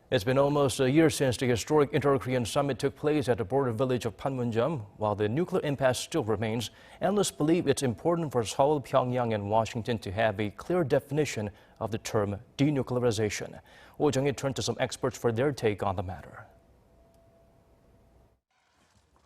It's been almost a year since the historic Inter-Korean summit took place at the border village of Panmunjeom. While the nuclear impasse still remains, analysts believe it's important for Seoul, Pyeongyang, and Washington to have a clear definition of the term denuclearization. Jung-hee turned to some experts for their take on the matter.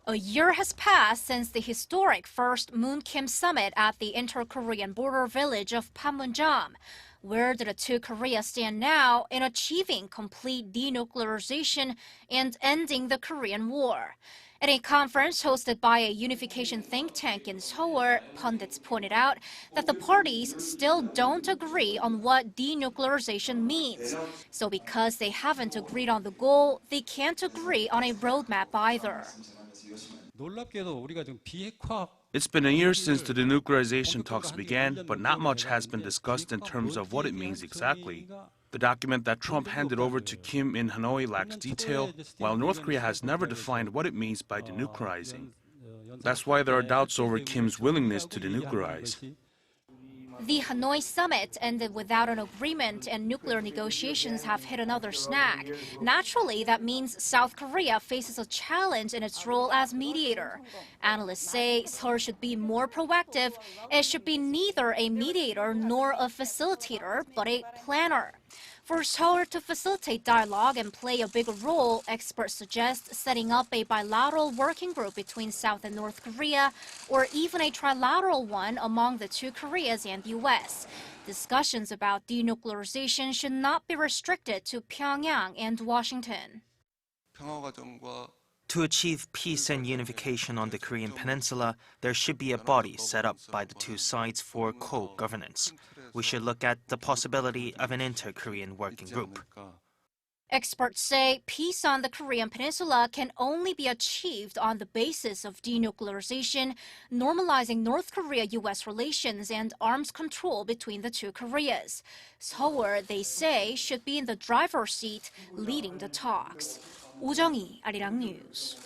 A year has passed since the historic first Moon-Kim summit at the Inter-Korean border village of Panmunjeom. Where do the two Koreas stand now in achieving complete denuclearization and ending the Korean War? At a conference hosted by a unification think tank in Seoul, pundits pointed out that the parties still don't agree on what denuclearization means. So because they haven't agreed on the goal, they can't agree on a roadmap either. It's been a year since the denuclearization talks began, but not much has been discussed in terms of what it means exactly. The document that Trump handed over to Kim in Hanoi lacks detail, while North Korea has never defined what it means by denuclearizing. That's why there are doubts over Kim's willingness to denuclearize. The Hanoi summit ended without an agreement and nuclear negotiations have hit another snag. Naturally, that means South Korea faces a challenge in its role as mediator. Analysts say Seoul should be more proactive. It should be neither a mediator nor a facilitator, but a planner. For Seoul to facilitate dialogue and play a bigger role, experts suggest setting up a bilateral working group between South and North Korea, or even a trilateral one among the two Koreas and the U.S. Discussions about denuclearization should not be restricted to Pyongyang and Washington. To achieve peace and unification on the Korean peninsula, there should be a body set up by the two sides for co-governance. We should look at the possibility of an inter-Korean working group. Experts say peace on the Korean peninsula can only be achieved on the basis of denuclearization, normalizing North Korea-U.S. relations and arms control between the two Koreas. Seoul, they say, should be in the driver's seat, leading the talks. Jung-hee, Arirang News.